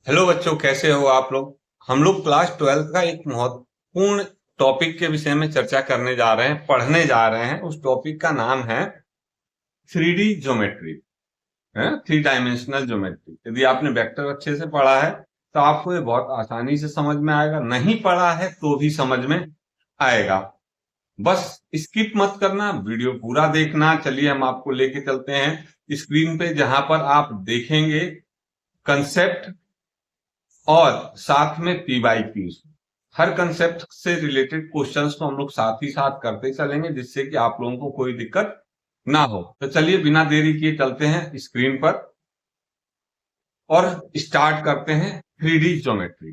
Hello बच्चों, कैसे हो आप लोग। हम लोग क्लास 12 का एक महत्वपूर्ण टॉपिक के विषय में चर्चा करने जा रहे हैं, पढ़ने जा रहे हैं। उस टॉपिक का नाम है 3D ज्योमेट्री, है 3 डायमेंशनल ज्योमेट्री। यदि आपने वेक्टर अच्छे से पढ़ा है तो आपको ये बहुत आसानी से समझ में आएगा, नहीं पढ़ा है तो भी समझ में आएगा। बस स्किप मत करना, वीडियो पूरा देखना। चलिए हम आपको लेके चलते हैं स्क्रीन पे, जहां पर आप देखेंगे कंसेप्ट और साथ में P by Q. Her concept से रिलेटेड क्वेश्चंस को हम लोग साथ ही साथ करते चलेंगे, जिससे कि आप लोगों को कोई दिक्कत ना हो। तो चलिए बिना देरी किए चलते हैं स्क्रीन पर और स्टार्ट करते हैं 3D ज्योमेट्री।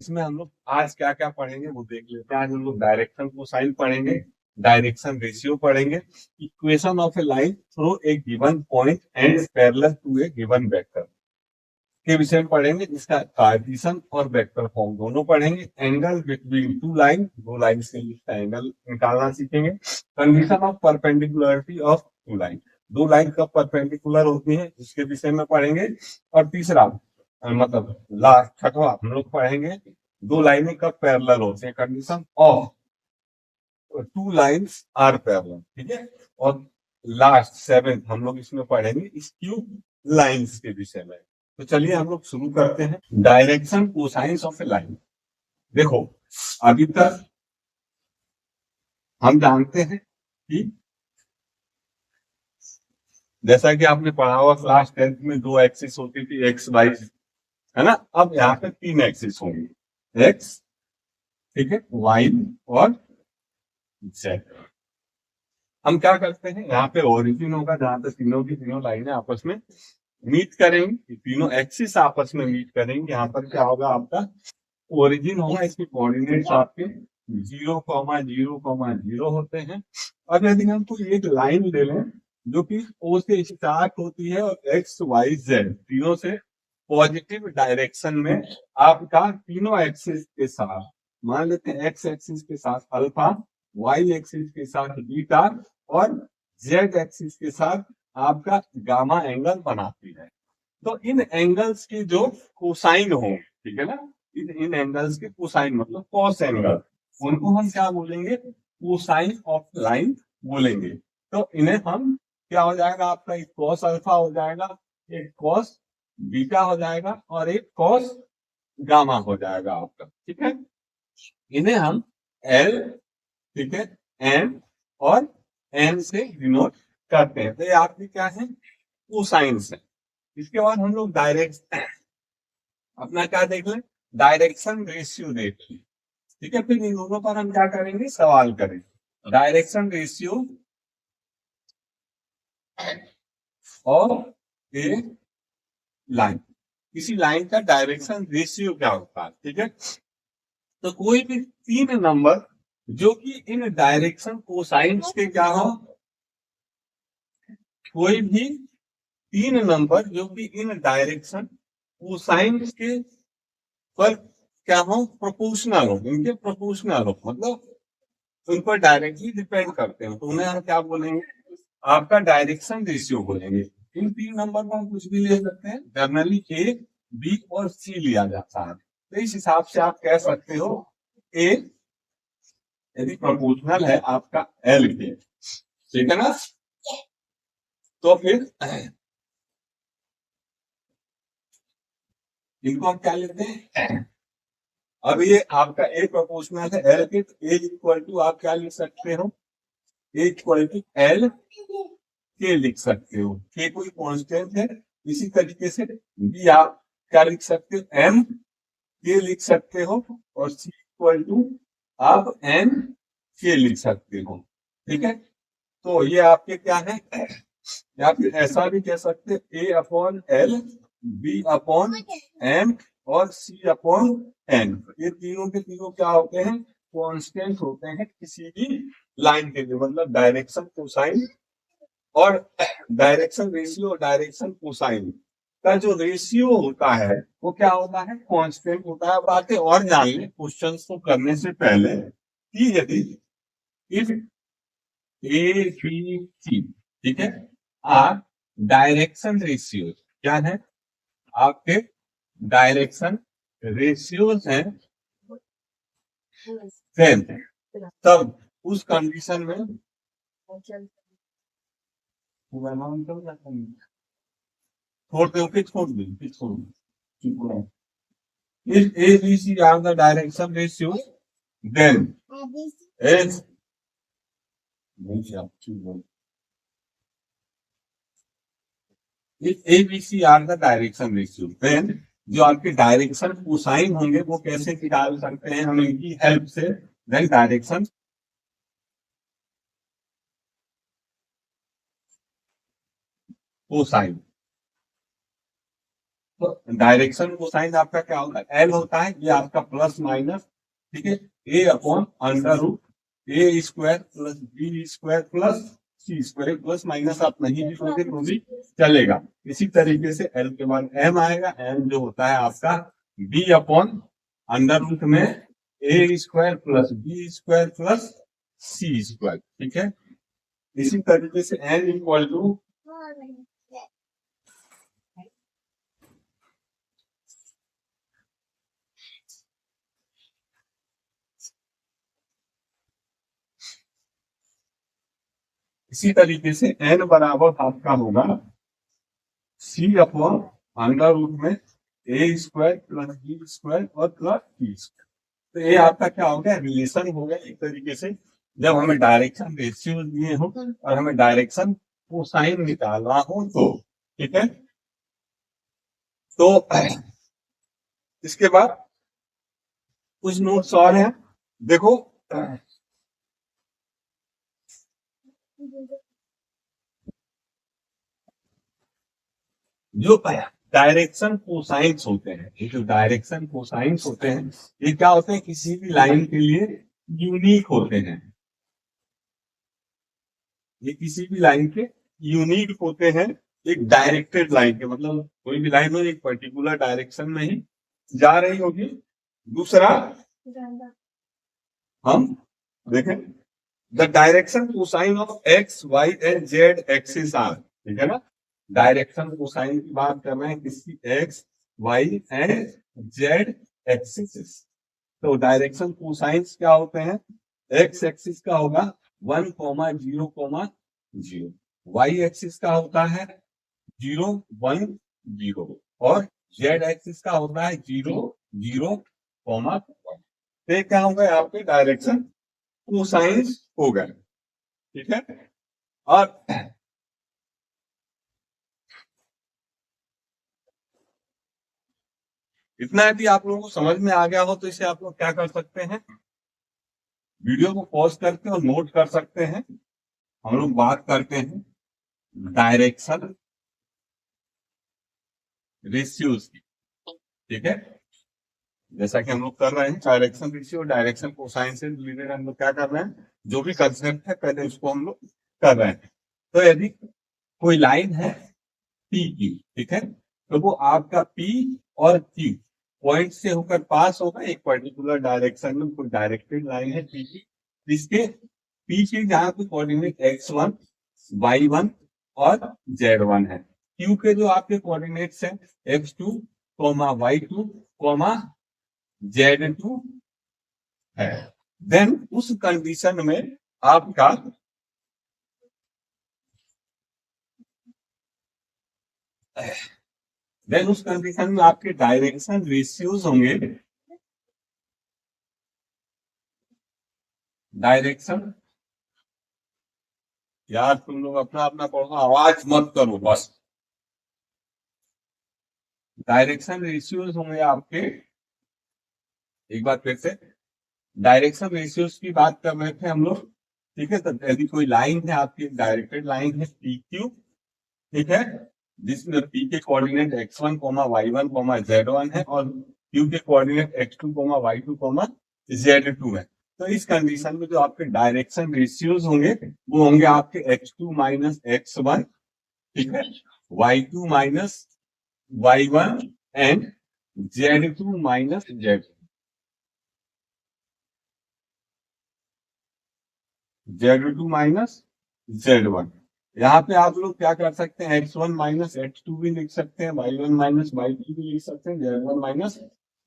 इसमें हम लोग आज क्या क्या पढ़ेंगे वो देख लेते हैं। आज हम लोग डायरेक्शन कोसाइन पढ़ेंगे, डायरेक्शन रेशियो पढ़ेंगे, equation of a line through a given point and parallel to a given vector के विषय में पढ़ेंगे। इसका कार्टेशियन और वेक्टर फॉर्म दोनों पढ़ेंगे। एंगल बिटवीन टू लाइन, दो लाइन के बीच का एंगल निकालना सीखेंगे। Condition of perpendicularity of two line, दो लाइन कब परपेंडिकुलर होती है इसके विषय में पढ़ेंगे। और तीसरा मतलब लास्ट छठवां हम लोग पढ़ेंगे दो लाइनें कब पैरेलल होती हैं, condition of two lines are parallel, ठीक है। और लास्ट सेवेंथ हम लोग इसमें पढ़ेंगे स्क्यू लाइन्स के विषय में। तो चलिए हम लोग शुरू करते हैं। Direction cosines of a line. देखो अभी तक हम जानते हैं कि जैसा कि आपने पढ़ा हुआ क्लास 10th में दो एक्सिस होती थी, एक्स वाई, है ना। अब यहाँ पे तीन एक्सिस होंगी, एक्स, ठीक है, वाई और जेड। हम क्या करते हैं, यहाँ पे ओरिजिन होगा जहां पे तीनों की तीनों लाइनें आपस में मीट करेंगी, तीनों एक्सिस आपस में मीट करेंगे। यहाँ पर क्या होगा, आपका ओरिजिन होगा, इसके कोऑर्डिनेट्स आपके 0,0,0 होते हैं। और यदि हम कोई एक लाइन ले लें जो कि ओ से स्टार्ट होती है और एक्स वाई जेड तीनों से पॉजिटिव डायरेक्शन में, आपका तीनों एक्सिस के साथ, मान लेते हैं एक्स एक्सिस के साथ अल्फा, वाई एक्सिस के साथ बीटा और जेड एक्सिस के साथ आपका गामा एंगल बनाती है। तो इन एंगल्स की जो कोसाइन हो, ठीक है ना, इन एंगल्स के कोसाइन मतलब कॉस एंगल, उनको हम क्या बोलेंगे, कोसाइन ऑफ लाइन बोलेंगे। तो इन्हें हम क्या हो जाएगा, आपका एक कॉस अल्फा हो जाएगा, एक कॉस बीटा हो जाएगा और एक कॉस गामा हो जाएगा आपका, ठीक है। इन्हें हम एल, ठीक है, एन और एन से डिनोट करते हैं। तो ये आपकी क्या है, कोसाइंस है। इसके बाद हम लोग डायरेक्ट अपना क्या देख लें, डायरेक्शन रेशियो देख लें, ठीक है। फिर इन दोनों पर हम क्या करेंगे, सवाल करेंगे। डायरेक्शन रेशियो और ए लाइन, किसी लाइन का डायरेक्शन रेशियो क्या होता है, ठीक है। तो कोई भी तीन नंबर जो कि इन डायरेक्शन कोसाइंस के क्या हो, कोई भी तीन नंबर जो कि इन डायरेक्शन कोसाइंस के पर क्या हो, प्रोपोर्शनल हो, इनके प्रोपोर्शनल हो, मतलब उन पर डायरेक्टली डिपेंड करते हैं, तो उन्हें हम क्या बोलेंगे, आपका डायरेक्शन रेशियो बोलेंगे। इन तीन नंबर को हम कुछ भी ले सकते हैं, जनरली ए, बी और सी लिया जाता है। तो इस हिसाब से आप कह सकते हो ए यदि प्रोपोर्शनल है आपका एल के, ठीक है ना। तो फिर इनको हम क्या लेते हैं, अब ये आपका ए प्रोपोर्शनल है एल के, तो ए इक्वल टू आप क्या लिख सकते हो, ए इक्वल टू एल के लिख सकते हो। के कोई कांस्टेंट है, इसी तरीके से बी आप क्या लिख सकते हो, एम के लिख सकते हो, और सी इक्वल टू आप एन के लिख सकते हो, ठीक है। तो ये आपके क्या है, या फिर ऐसा भी कह सकते हैं a upon l, b upon m और सी अपॉन एन। ये तीनों के तीनों क्या होते हैं, कांस्टेंट होते हैं किसी भी लाइन के लिए, मतलब डायरेक्शन कोसाइन और डायरेक्शन रेशियो और डायरेक्शन कोसाइन का जो रेशियो होता है वो क्या होता है, कांस्टेंट होता है। बातें और जान लें क्वेश्चन को करने से पहले कि यदि इफ ए बी सी, ठीक है, आर डायरेक्शन रेशियो, क्या है आपके डायरेक्शन रेशियोज हैं, देन तब उस कंडीशन में छोड़ दो, फिर छोड़ दो, फिर छोड़ दो। If A, B, C are the direction ratios, then S if A, B, C are the direction ratios, then जो आपके डायरेक्शन कोसाइन होंगे वो कैसे निकाल सकते हैं हम इनकी हेल्प से, देन डायरेक्शन कोसाइन, तो डायरेक्शन कोसाइन आपका क्या होगा, एल होता है, ये आपका प्लस माइनस, ठीक है, a upon under root a square plus b square plus c square, plus minus आप नहीं लिखोगे तो भी चलेगा। इसी तरीके से एल के बाद एम आएगा, एम जो होता है आपका बी अपॉन अंडर रूट में a square plus b square plus c square, ठीक है। इसी तरीके से एन इक्वल टू इसी तरीके से एन बराबर आपका होगा सी अपॉन अंडर रूट में a square plus b square और प्लस सी स्क्वायर। तो ये आपका क्या हो गया, रिलेशन हो गया एक तरीके से, जब हमें डायरेक्शन रेशियो दिए हो और हमें डायरेक्शन कोसाइन निकालना हो तो, ठीक है। तो इसके बाद कुछ नोट्स और हैं, देखो जो डायरेक्शन कोसाइंस होते हैं, ये जो डायरेक्शन कोसाइंस होते हैं ये क्या होते हैं, किसी भी लाइन के लिए यूनिक होते हैं, ये किसी भी लाइन के यूनिक होते हैं, एक डायरेक्टेड लाइन के, मतलब कोई भी लाइन हो एक पर्टिकुलर डायरेक्शन में ही जा रही होगी। दूसरा हम देखें the direction cosine of x y and z axis are, ठीक है ना, डायरेक्शन कोसाइन की बात कर रहे हैं किसी x y and z axis. तो डायरेक्शन कोसाइंस क्या होते हैं, एक्स एक्सिस का होगा 1,0,0, वाई एक्सिस का होता है 0,1,0 और जेड एक्सिस का होता है 0,0,1। तो क्या होगा आपके डायरेक्शन कोसाइंस हो गए, ठीक है। और इतना यदि आप लोगों को समझ में आ गया हो तो इसे आप लोग क्या कर सकते हैं, वीडियो को पॉज करके और नोट कर सकते हैं। हम लोग बात करते हैं डायरेक्शन रेशियोज की, ठीक है, जैसा कि हम लोग कर रहे हैं डायरेक्शन रेशियो, डायरेक्शन कोसाइन से रिलेटेड हम लोग क्या कर रहे हैं, जो भी कंसेप्ट है पहले उसको हम लोग कर रहे हैं। तो यदि कोई लाइन है पी क्यू, ठीक है, तो वो आपका पी और क्यू पॉइंट से होकर पास होगा एक पर्टिकुलर डायरेक्शन में, कोई डायरेक्टेड लाइन है पी की, जिसके पी के जहां पे कोऑर्डिनेट x1 y1 और z1 है, क्यू के जो आपके कोऑर्डिनेट्स हैं x2 y2 z2 है, देन उस कंडीशन में आपका उस कंडीशन में आपके डायरेक्शन रेशियोज होंगे, डायरेक्शन, यार तुम लोग अपना अपना पढ़ो, आवाज मत करो बस, डायरेक्शन रेशियोज होंगे आपके, एक बार फिर से डायरेक्शन रेशियोज की बात कर रहे थे हम लोग, ठीक है। तो यदि कोई लाइन है आपकी डायरेक्टेड लाइन है पी क्यू, ठीक है, जिसमें पी के कोऑर्डिनेट x1 y1 z1 है और क्यू के कोऑर्डिनेट x2 y2 z2 है, तो इस कंडीशन में जो आपके डायरेक्शन रेशियोज होंगे वो होंगे आपके x2 माइनस x1, ठीक है, y2 minus y1 and z2 minus z2, z2 minus Z1। यहाँ पे आप लोग क्या कर सकते हैं, X1 माइनस X2 भी लिख सकते हैं, Y1 माइनस Y2 भी लिख सकते हैं, Z1 माइनस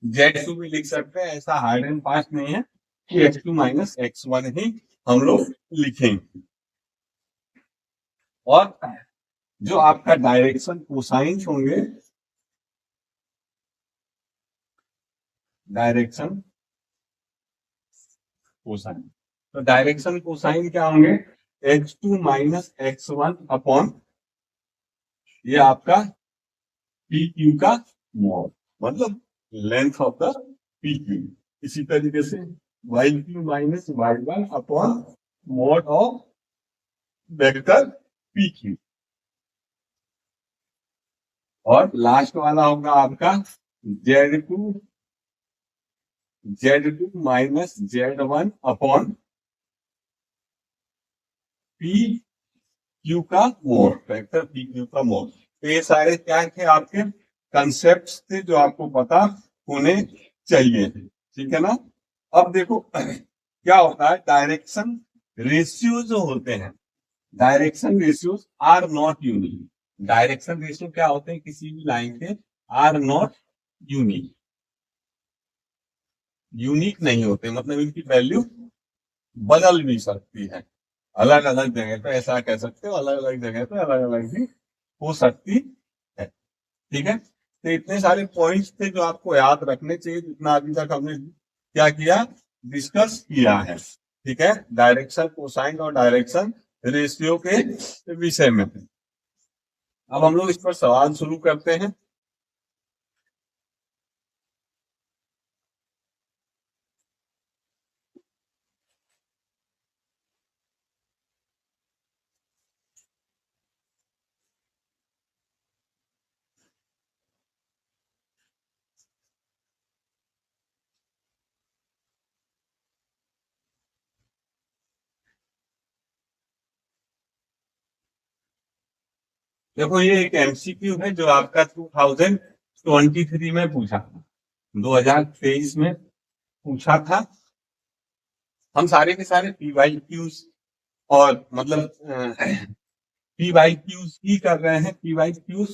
Z2 भी लिख सकते हैं। ऐसा हार्ड एंड फास्ट नहीं है कि X2 माइनस X1 ही हम लोग लिखेंगे। और जो आपका डायरेक्शन कोसाइन होंगे, डायरेक्शन कोसाइन, तो डायरेक्शन कोसाइन क्या होंगे, H2 माइनस X1 अपॉन ये आपका पी क्यू का मॉड, मतलब length of the P Q. इसी तरीके से y Q minus y one upon mod of vector P Q. और लास्ट वाला होगा आपका Z2 minus Z1 upon P Q का मोड, वेक्टर पी क्यू का मोड। तो ये सारे क्या थे आपके कंसेप्ट थे जो आपको पता होने चाहिए, ठीक है ना। अब देखो क्या होता है, डायरेक्शन रेशियो जो होते हैं, direction ratios are not unique. Direction ratio क्या होते हैं किसी भी लाइन के, आर नॉट यूनिक, यूनिक नहीं होते, मतलब इनकी वैल्यू बदल भी सकती है। अलग अलग जगह पे ऐसा कह सकते हो, अलग अलग जगह पे अलग अलग भी हो सकती है, ठीक है। तो इतने सारे पॉइंट्स थे जो आपको याद रखने चाहिए, जितना अभी तक हमने क्या किया, डिस्कस किया है, ठीक है, डायरेक्शन कोसाइन और डायरेक्शन रेशियो के विषय में। अब हम लोग इस पर सवाल शुरू करते हैं। देखो ये एक एमसीक्यू है जो आपका 2023 में पूछा था, 2023 में पूछा था। हम सारे के सारे PYQs और मतलब PYQs ही कर रहे हैं। PYQs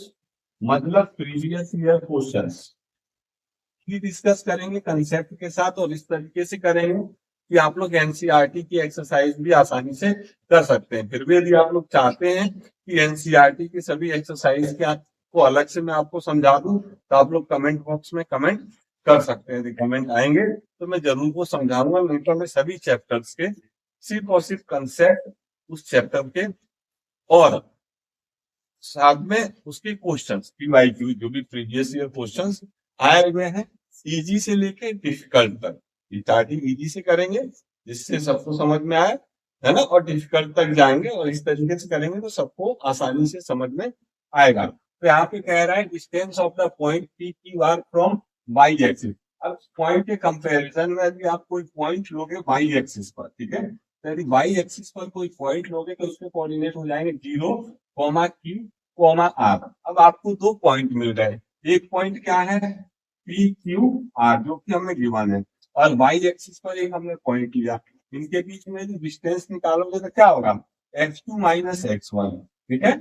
मतलब प्रीवियस ईयर क्वेश्चंस भी डिस्कस करेंगे कंसेप्ट के साथ, और इस तरीके से करेंगे कि आप लोग एनसीईआरटी की एक्सरसाइज भी आसानी से कर सकते हैं। फिर भी यदि आप लोग चाहते हैं कि एनसीईआरटी की सभी एक्सरसाइज के को अलग से मैं आपको समझा दूं, तो आप लोग कमेंट बॉक्स में कमेंट कर सकते हैं। यदि कमेंट आएंगे तो मैं जरूर वो समझाऊंगा, नहीं तो मैं सभी चैप्टर्स के सिर्फ और सिर्फ कंसेप्ट उस चैप्टर के और साथ में उसके क्वेश्चंस PYQ जो भी प्रीवियस ईयर क्वेश्चंस आए हुए हैं, इजी से लेके डिफिकल्ट तक। स्टार्टिंग इजी से करेंगे जिससे सबको समझ में आए, है ना, और डिफिकल्ट तक जाएंगे, और इस तरीके से करेंगे तो सबको आसानी से समझ में आएगा। तो यहाँ पे कह रहा है distance of the point P Q R from Y axis. अब पॉइंट के कंपैरिजन में यदि आप कोई पॉइंट लोगे वाई एक्सिस पर, ठीक है, तो यदि वाई एक्सिस पर कोई पॉइंट लोगे तो उसके कोऑर्डिनेट हो जाएंगे 0, Q, R। अब आपको दो पॉइंट मिल गए, एक पॉइंट क्या है पी क्यू आर जो कि हमें गिवन है, और वाई एक्सिस पर एक हमने पॉइंट लिया। इनके बीच में जो डिस्टेंस निकालोगे तो क्या होगा, X2 माइनस X1, ठीक है।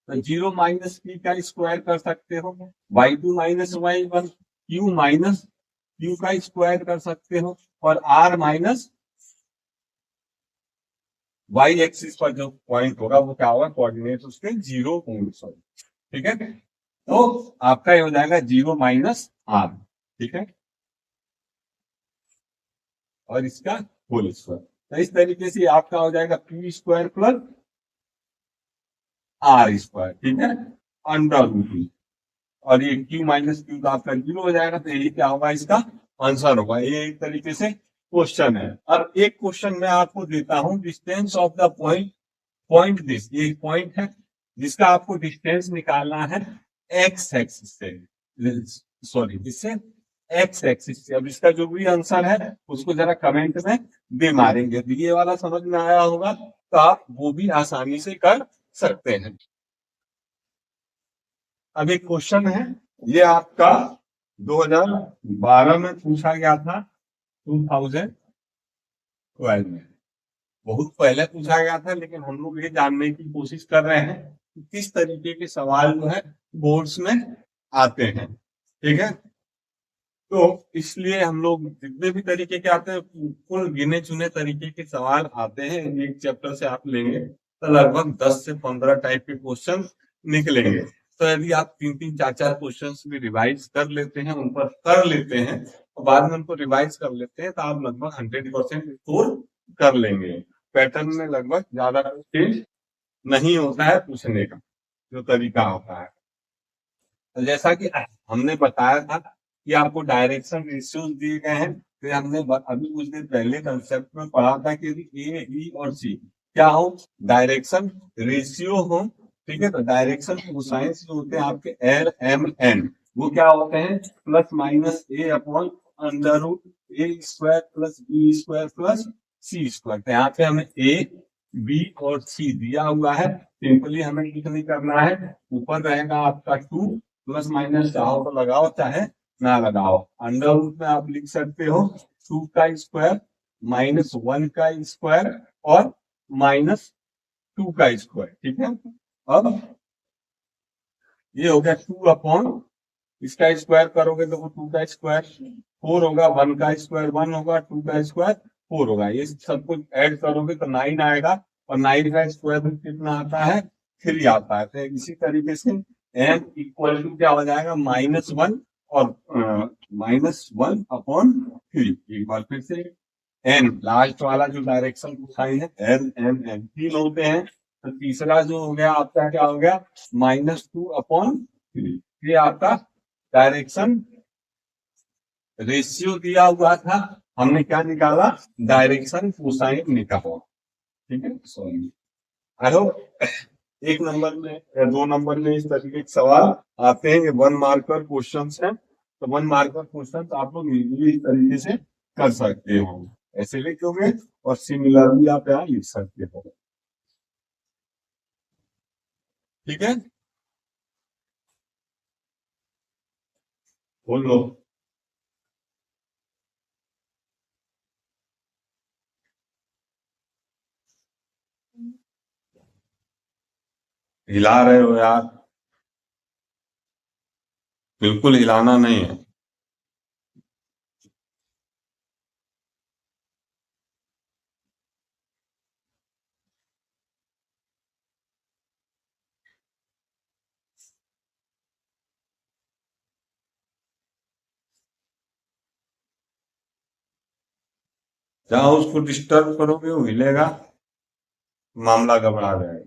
तो 0 माइनस पी का स्क्वायर कर सकते हो, Y2 minus Y1, Q minus Q का स्क्वायर कर सकते हो, और R माइनस वाई एक्सिस पर जो पॉइंट होगा वो क्या होगा, कोऑर्डिनेट उसके 0 होंगे, सॉरी, ठीक है। तो आपका ये हो जाएगा 0 माइनस R, ठीक है, और इसका होल स्क्वायर। तो इस तरीके से आपका हो जाएगा P square plus R square, ठीक है, अंडर रूट। और ये Q माइनस Q का आपका 0 हो जाएगा, तो यही क्या होगा, इसका आंसर होगा। ये एक तरीके से क्वेश्चन है। अब एक क्वेश्चन मैं आपको देता हूं, distance of the point, point this, ये पॉइंट है जिसका आपको डिस्टेंस निकालना है एक्स एक्सिस से, सॉरी इससे एक्स एक्सिस से। अब इसका जो भी आंसर है उसको जरा कमेंट में दे मारेंगे। तो ये वाला समझ में आया होगा तो आप वो भी आसानी से कर सकते हैं। अब एक क्वेश्चन है, ये आपका 2012 में पूछा गया था, 2012 में, बहुत पहले पूछा गया था, लेकिन हम लोग ये जानने की कोशिश कर रहे हैं कि किस तरीके के सवाल जो है बोर्ड्स में आते हैं। ठीक है, तो इसलिए हम लोग जितने भी तरीके के आते हैं, कुल गिने चुने तरीके के सवाल आते हैं। एक चैप्टर से आप लेंगे तो लगभग 10 से 15 टाइप के क्वेश्चन निकलेंगे। तो यदि आप 3 3 4 4 क्वेश्चंस भी रिवाइज कर लेते हैं, उन पर कर लेते हैं, और बाद में उनको रिवाइज कर लेते हैं, तो आप लगभग 100% स्कोर कर लेंगे। पैटर्न में लगभग ज्यादा चेंज नहीं होता है पूछने का जो तरीका होता है। तो जैसा कि हमने बताया था कि आपको डायरेक्शन रेशियोज दिए गए हैं, तो हमने अभी कुछ देर पहले कंसेप्ट में पढ़ा था कि यदि ए बी और सी क्या हो, डायरेक्शन रेशियो हो। ठीक है, तो डायरेक्शन कोसाइंस जो होते हैं आपके एल एम एन, वो क्या होते हैं, plus minus a upon under root a square plus b square plus c square. तो यहाँ पे हमें ए बी और सी दिया हुआ है, सिंपली हमें कुछ नहीं करना है। ऊपर रहेगा आपका 2, प्लस माइनस चाहो तो लगाओ चाहे ना लगाओ। अंडर रूट में आप लिख सकते हो 2 का स्क्वायर माइनस 1 का स्क्वायर और माइनस 2 का स्क्वायर। ठीक है, अब ये हो गया 2 अपॉन, इसका स्क्वायर करोगे तो वो 2 का स्क्वायर 4 होगा, 1 का स्क्वायर 1 होगा, 2 का स्क्वायर 4 होगा। ये सब कुछ ऐड करोगे तो 9 आएगा, और 9 का स्क्वायर रूट कितना आता है, 3 आता है। तो इसी तरीके से एम इक्वल टू क्या हो जाएगा, -1 और -1 अपॉन 3। एक बार फिर से एन लास्ट वाला जो डायरेक्शन साइन है, एन एन एन 3 होते हैं, तो तीसरा जो हो गया आपका क्या हो गया, -2 अपॉन 3। ये आपका डायरेक्शन रेशियो दिया हुआ था, हमने क्या निकाला, डायरेक्शन कोसाइन निकाला। ठीक है, सॉरी। आई होप एक नंबर में या 2 नंबर में इस तरीके के सवाल आते हैं। ये 1 मार्कर क्वेश्चन है, तो 1 मार्कर क्वेश्चन आप लोग इजीली इस तरीके से कर सकते हो। ऐसे लिखोगे और सिमिलरली आप यहाँ लिख सकते हो। ठीक है, बोल लो। हिला रहे हो यार, बिल्कुल हिलाना नहीं है। जहाँ उसको डिस्टर्ब करोगे वो हिलेगा, मामला घबरा जाएगा।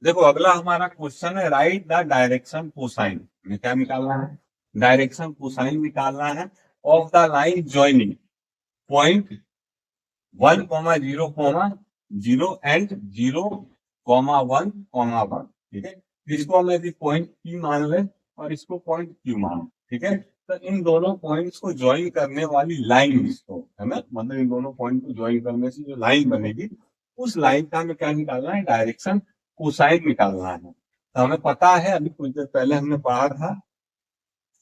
देखो अगला हमारा क्वेश्चन है राइट द डायरेक्शन कोसाइन। में क्या निकालना है? डायरेक्शन कोसाइन निकालना है of the line joining point 1,0,0 and 0,1,1। ठीक है, इसको हम यदि पॉइंट P मान ले और इसको पॉइंट Q मान, ठीक है, तो इन दोनों पॉइंट्स को ज्वाइन करने वाली लाइन इसको है ना, मतलब इन दोनों पॉइंट को ज्वाइन करने से जो लाइन बनेगी उस लाइन का हमें क्या निकालना है? डायरेक्शन कोसाइन निकालना है। तो हमें पता है, अभी कुछ देर पहले हमने पढ़ा था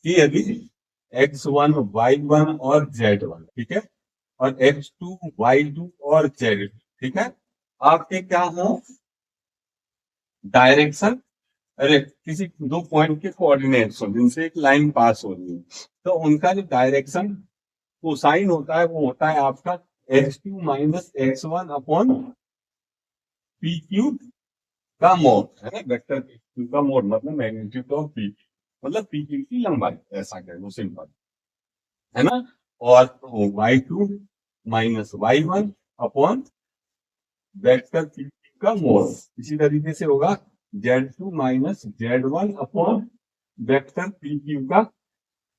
कि यदि x1 y1 और z1, ठीक है, और x2 y2 और z2, ठीक है, आपके क्या हो डायरेक्शन, अरे किसी दो पॉइंट के कोऑर्डिनेट्स हो जिनसे एक लाइन पास हो रही है, तो उनका जो डायरेक्शन कोसाइन होता है वो होता है आपका x2 minus x1 upon P Q का मोड, है ना, वेक्टर पी क्यू का मोड मतलब मैग्नीट्यूड ऑफ पी, मतलब पी क्यू की लंबाई, ऐसा कह लो सिंपल, है ना। और y2 minus y1 upon vector P Q का मोड, इसी तरीके से होगा z2 minus z1 upon vector P Q का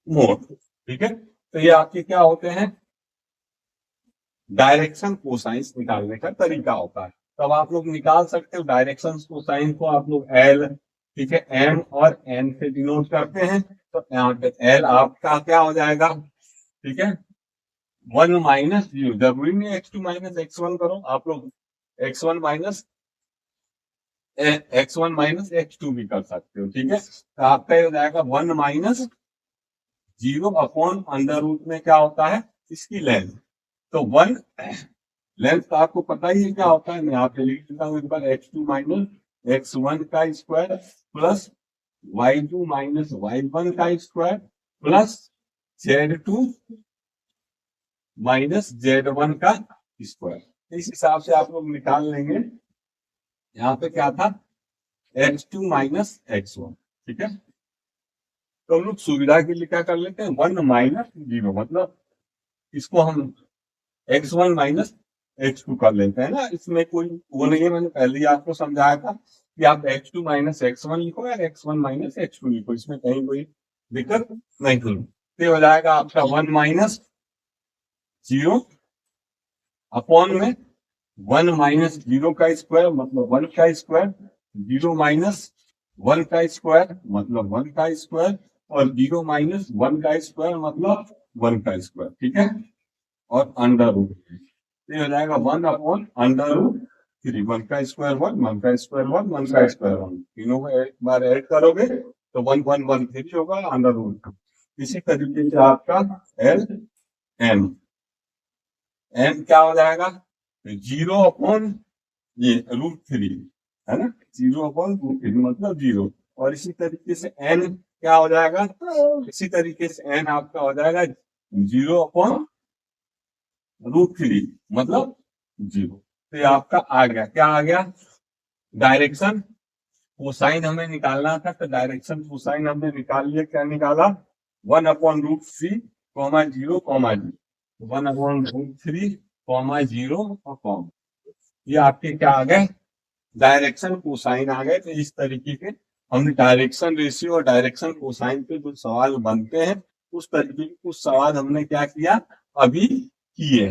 मोड, ठीक है। तो ये आपके क्या होते हैं? डायरेक्शन कोसाइंस निकालने का तरीका होता है। तब आप लोग निकाल सकते हो डायरेक्शन कोसाइन को, आप लोग एल, ठीक है, एम और एन से डिनोट करते हैं। तो यहाँ पे एल आपका क्या हो जाएगा? ठीक है, 1 माइनस 0, जरूरी नहीं x2 माइनस x1 करो आप लोग, x1 माइनस x2 भी कर सकते हो, ठीक है। तो आपका ये हो जाएगा 1 माइनस 0 अपॉन अंडर रूट में क्या होता है इसकी लेंथ, तो 1 लेंथ तो आपको पता ही है क्या होता है, मैं यहाँ पे लिख देता हूँ एक बार, x2 माइनस x1 का square plus y2 minus y1 का square plus z2 minus z1 का स्क्वायर। इस हिसाब से आप लोग निकाल लेंगे। यहाँ पे क्या था? x2 माइनस x1, ठीक है। तो हम लोग सुविधा के लिए क्या कर लेते हैं, 1 माइनस 0, मतलब इसको हम x1 माइनस x2 कर लेते हैं ना, इसमें कोई वो नहीं है, मैंने पहले ही आपको समझाया था कि आप x2 माइनस x1 लिखो या x1 माइनस x2 लिखो, इसमें कहीं कोई दिक्कत नहीं होगी। तो हो जाएगा आपका 1 माइनस 0 अपॉन में 1 माइनस 0 का स्क्वायर मतलब 1 का स्क्वायर, 0 माइनस 1 का स्क्वायर मतलब 1 का स्क्वायर, और 0 माइनस 1 का स्क्वायर मतलब 1 का स्क्वायर, ठीक है, और अंडर रूट, ये हो जाएगा 1 अपॉन अंडर रूट 3, 1 का स्क्वायर 1, 1 का स्क्वायर 1, 1 का स्क्वायर 1, तीनों को एक बार ऐड करोगे तो 1 1 1 3 होगा अंडर रूट। इसी तरीके से आपका एल एम एम क्या हो जाएगा? 0 अपॉन ये √3, है ना, 0 अपॉन √3 मतलब 0, और इसी तरीके से एन क्या हो जाएगा? इसी तरीके से एन आपका हो जाएगा 0 अपॉन √3 मतलब 0। तो ये आपका आ गया, क्या आ गया? डायरेक्शन कोसाइन हमें निकालना था, तो डायरेक्शन कोसाइन हमने निकाल लिया। क्या निकाला? 1 upon √3 comma 0 comma 0, 1 upon √3 comma 0 और कॉमा, ये आपके क्या आ गए? डायरेक्शन कोसाइन आ गए। तो इस तरीके के हमने डायरेक्शन रेशियो और डायरेक्शन कोसाइन पे जो सवाल बनते हैं उस तरीके के कुछ सवाल हमने क्या किया अभी किए।